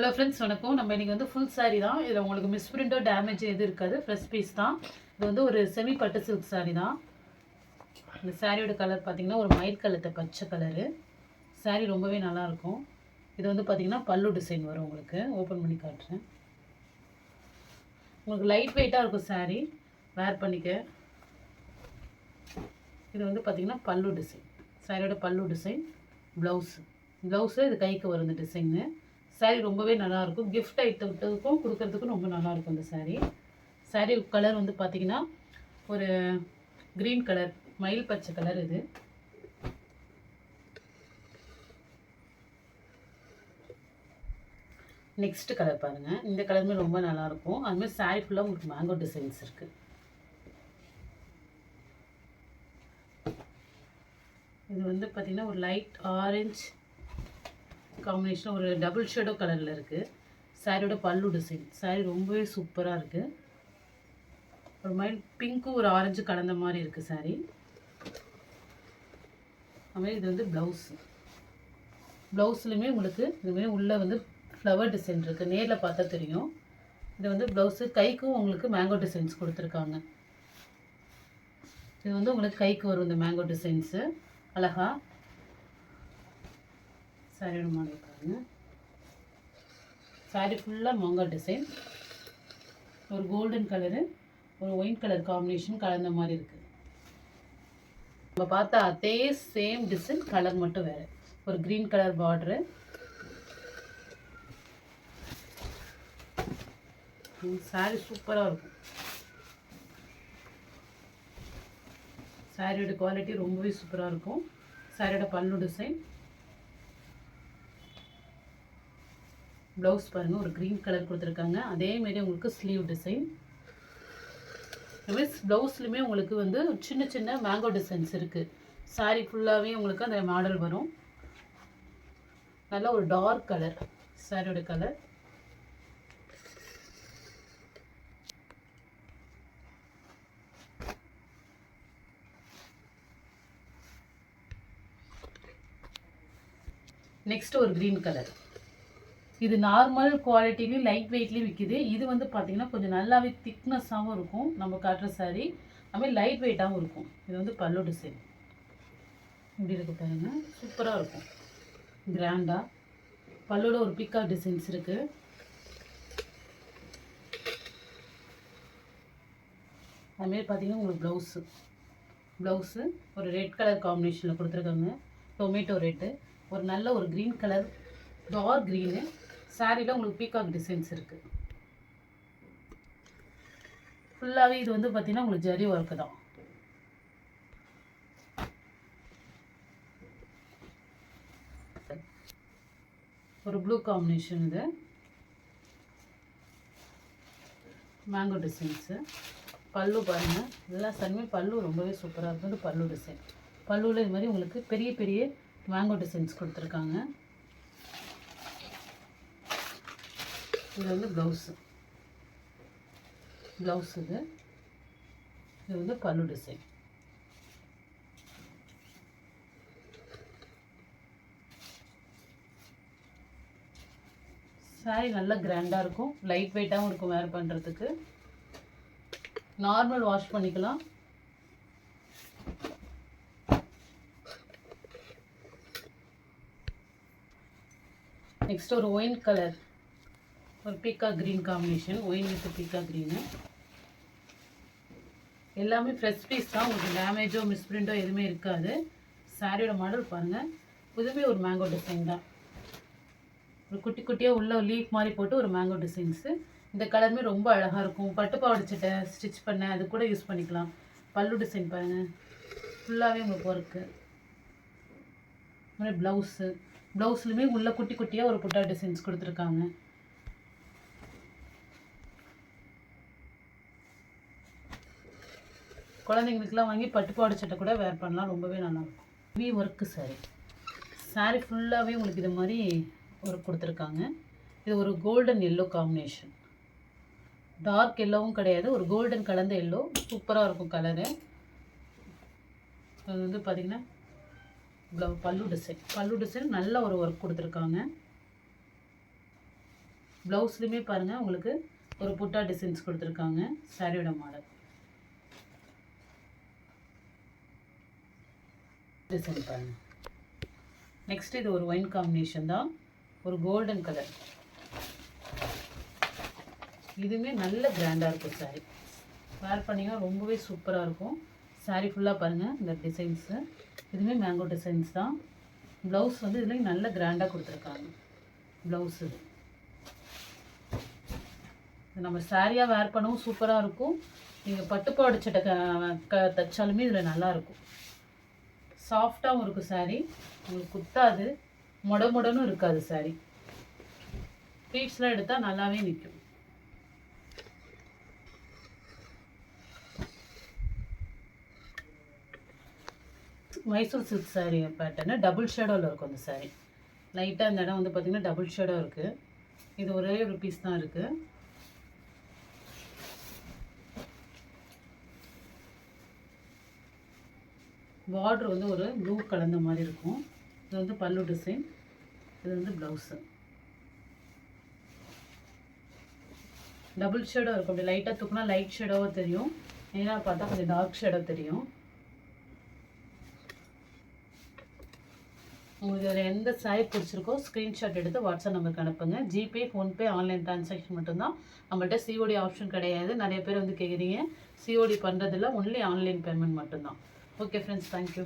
Hello friends, வணக்கம். நம்ம இன்றைக்கி வந்து ஃபுல் சாரீ தான். இதில் உங்களுக்கு மிஸ்பிரிண்டோ டேமேஜ் எதுவும் இருக்காது. ஃப்ரெஷ் பீஸ் தான். இது வந்து ஒரு செமி பட்டு சில்க் சாரீ தான். இந்த சாரியோட கலர் பார்த்திங்கன்னா ஒரு மயில் கலத்தை பச்சை கலரு. சாரீ ரொம்பவே நல்லாயிருக்கும். இது வந்து பார்த்திங்கன்னா பல்லு டிசைன் வரும். உங்களுக்கு ஓப்பன் பண்ணி காட்டுறேன். உங்களுக்கு லைட் வெயிட்டாக இருக்கும் சாரீ, வேர் பண்ணிக்க. இது வந்து பார்த்திங்கன்னா பல்லு டிசைன், சாரியோட பல்லு டிசைன். ப்ளவுஸு இது கைக்கு வரும் இந்த டிசைனு. சாரீ ரொம்பவே நல்லாயிருக்கும். கிஃப்ட் ஐட்டத்துக்கும் கொடுக்கறதுக்கும் ரொம்ப நல்லாயிருக்கும் இந்த சாரீ கலர் வந்து பார்த்திங்கன்னா ஒரு க்ரீன் கலர், மயில் பச்சை கலர். இது நெக்ஸ்ட் கலர் பாருங்கள். இந்த கலருமே ரொம்ப நல்லாயிருக்கும். அதுமாதிரி சாரீ ஃபுல்லாக உங்களுக்கு மேங்கோ டிசைன்ஸ் இருக்குது. இது வந்து பார்த்திங்கன்னா ஒரு லைட் ஆரஞ்சு காம்பினேஷன், ஒரு டபுள் ஷேடோ கலரில் இருக்குது. சாரியோட பல்லு டிசைன். சாரீ ரொம்பவே சூப்பராக இருக்குது. ஒரு மாதிரி பிங்க்கும் ஒரு ஆரஞ்சு கலந்த மாதிரி இருக்குது சாரீ. அதுமாதிரி இது வந்து ப்ளவுஸ்லையுமே உங்களுக்கு இதுமாதிரி உள்ளே வந்து ஃப்ளவர் டிசைன் இருக்குது. நேரில் பார்த்தா தெரியும். இது வந்து ப்ளவுஸு கைக்கும் உங்களுக்கு மேங்கோ டிசைன்ஸ் கொடுத்துருக்காங்க. இது வந்து உங்களுக்கு கைக்கு வரும் இந்த மேங்கோ டிசைன்ஸு. அழகா சாரியோட மாடல் பாருங்கள். சாரீ ஃபுல்லாக மாங்கா டிசைன். ஒரு கோல்டன் கலரு, ஒரு ஒயிட் கலர் காம்பினேஷன் கலந்த மாதிரி இருக்குது. நம்ம பார்த்தா அதே சேம் டிசைன், கலர் மட்டும் வேறு. ஒரு க்ரீன் கலர் பார்டரு. சாரீ சூப்பராக இருக்கும். சாரியோட குவாலிட்டி ரொம்பவே சூப்பராக இருக்கும். சாரியோட பல்லு டிசைன். ப்ளவுஸ் பாருங்கள், ஒரு க்ரீன் கலர் கொடுத்துருக்காங்க. அதேமாரி உங்களுக்கு ஸ்லீவ் டிசைன். அதுமாதிரி ப்ளவுஸ்லையுமே உங்களுக்கு வந்து சின்ன சின்ன மேங்கோ டிசைன்ஸ் இருக்குது. சாரீ ஃபுல்லாகவே உங்களுக்கு அந்த மாடல் வரும். நல்ல ஒரு டார்க் கலர் சாரியோட கலர். நெக்ஸ்ட் ஒரு க்ரீன் கலர். இது நார்மல் குவாலிட்டிலையும் லைட் வெயிட்லேயும் விற்கிது. இது வந்து பார்த்திங்கன்னா கொஞ்சம் நல்லாவே திக்னஸாகவும் இருக்கும். நம்ம காட்டுற சாரீ அதுமாதிரி லைட் வெயிட்டாகவும் இருக்கும். இது வந்து பல்லு டிசைன். இப்படி இருக்கு பாருங்கள், சூப்பராக இருக்கும். கிராண்டாக பல்லோட ஒரு பீகாக் டிசைன்ஸ் இருக்குது. அதுமாரி பார்த்திங்கன்னா உங்களுக்கு ப்ளவுஸு ஒரு ரெட் கலர் காம்பினேஷனில் கொடுத்துருக்காங்க. டொமேட்டோ ரெட்டு, ஒரு நல்ல ஒரு க்ரீன் கலர், டார்க் க்ரீனு. சாரியில் உங்களுக்கு பீகாக் டிசைன்ஸ் இருக்குது. ஃபுல்லாகவே இது வந்து பார்த்திங்கன்னா உங்களுக்கு ஜரி ஒர்க்கு தான். ஒரு ப்ளூ காம்பினேஷன். இது மேங்கோ டிசைன்ஸு. பல்லு பாருங்கள், எல்லா சாரியுமே பல்லு ரொம்பவே சூப்பராக இருக்கும். இது பல்லு டிசைன். பல்லுவில் இது மாதிரி உங்களுக்கு பெரிய பெரிய மேங்கோ டிசைன்ஸ் கொடுத்துருக்காங்க. இது வந்து ப்ளவுஸு இது வந்து பல்லு டிசைன். சாரீ நல்லா கிராண்டாக இருக்கும். லைட் வெயிட்டாகவும் இருக்கும். வேர் பண்ணுறதுக்கு நார்மல் வாஷ் பண்ணிக்கலாம். நெக்ஸ்ட் ஒரு ஒயின் கலர், ஒரு peacock green combination. Wine with peacock green. எல்லாமே ஃப்ரெஷ் பீஸ் தான். உங்களுக்கு டேமேஜோ மிஸ்பிரிண்டோ எதுவுமே இருக்காது. சாரியோட மாடல் பாருங்கள். இதுவுமே ஒரு மேங்கோ டிசைன் தான். ஒரு குட்டி குட்டியாக உள்ள லீஃப் மாதிரி போட்டு ஒரு மேங்கோ டிசைன்ஸு. இந்த கலருமே ரொம்ப அழகாக இருக்கும். பட்டுப்பாவாடை சட்டை ஸ்டிச் பண்ண அது கூட யூஸ் பண்ணிக்கலாம். பல்லு டிசைன் பாருங்கள், ஃபுல்லாகவே உங்களுக்கு ஒர்க்கு. அதுமாதிரி ப்ளவுஸ்லையுமே உள்ள குட்டி குட்டியாக ஒரு புட்டா டிசைன்ஸ் கொடுத்துருக்காங்க. குழந்தைங்களுக்குலாம் வாங்கி பட்டுப்பாவாடை சட்டை கூட வேர் பண்ணலாம். ரொம்பவே நல்லாயிருக்கும். ஹெவி ஒர்க்கு சாரீ ஃபுல்லாகவே உங்களுக்கு இது மாதிரி ஒர்க் கொடுத்துருக்காங்க. இது ஒரு கோல்டன் எல்லோ காம்பினேஷன். டார்க் எல்லோவும் கிடையாது, ஒரு கோல்டன் கலந்த எல்லோ. சூப்பராக இருக்கும் கலரு. அது வந்து பார்த்திங்கன்னா பல்லு டிசைன் நல்ல ஒரு ஒர்க் கொடுத்துருக்காங்க. ப்ளவுஸ்லையுமே பாருங்கள் உங்களுக்கு ஒரு புட்டா டிசைன்ஸ் கொடுத்துருக்காங்க. சாரியோட மாடல் டிசைன் பாருங்கள். நெக்ஸ்ட் இது ஒரு ஒயின் காம்பினேஷன் தான், ஒரு கோல்டன் கலர். இதுவுமே நல்ல கிராண்டாக இருக்கும் சாரி. வேர் பண்ணிங்கன்னா ரொம்பவே சூப்பராக இருக்கும். சாரி ஃபுல்லாக பாருங்கள் இந்த டிசைன்ஸு. இதுவுமே மேங்கோ டிசைன்ஸ் தான். ப்ளவுஸ் வந்து இதுலேயும் நல்ல கிராண்டாக கொடுத்துருக்காங்க. ப்ளவுஸ் இது நம்ம சாரியாக வேர் பண்ணவும் சூப்பராக இருக்கும். நீங்கள் பட்டுப்பாவாடை சட்டை தைச்சாலுமே இதில் நல்லாயிருக்கும். சாஃப்டாகவும் இருக்கும் சாரி, உங்களுக்கு குத்தாது, மொடன்னு இருக்காது சாரி. பீட்ஸ்லாம் எடுத்தால் நல்லாவே நிற்கும். மைசூர் சில்க் சாரீ பேட்டர்னு டபுள் ஷேடோவில் இருக்கும் அந்த சாரீ. லைட்டாக இந்த இடம் வந்து பார்த்திங்கன்னா டபுள் ஷேடோ இருக்குது. இது ஒரே ஒரு பீஸ் தான் இருக்குது. பார்டர் வந்து ஒரு ப்ளூ கலந்த மாதிரி இருக்கும். இது வந்து பல்லு டிசைன், இது வந்து ப்ளவுஸு. டபுள் ஷேடோ இருக்கும். அப்படி லைட்டாக தூக்குனா லைட் ஷேடோவாக தெரியும், நேராக பார்த்தா கொஞ்சம் டார்க் ஷேடோ தெரியும். உங்களுக்கு இதில் எந்த சாரி பிடிச்சிருக்கோ ஸ்க்ரீன்ஷாட் எடுத்து வாட்ஸ்அப் நம்பருக்கு அனுப்புங்க. ஜிபே, ஃபோன்பே, ஆன்லைன் ட்ரான்சாக்ஷன் மட்டும்தான். நம்மள்ட்ட சிஓடி ஆப்ஷன் கிடையாது. நிறைய பேர் வந்து கேட்குறீங்க, சிஓடி பண்ணுறதில்ல, ஒன்லி ஆன்லைன் பேமெண்ட் மட்டும்தான். Okay friends, thank you.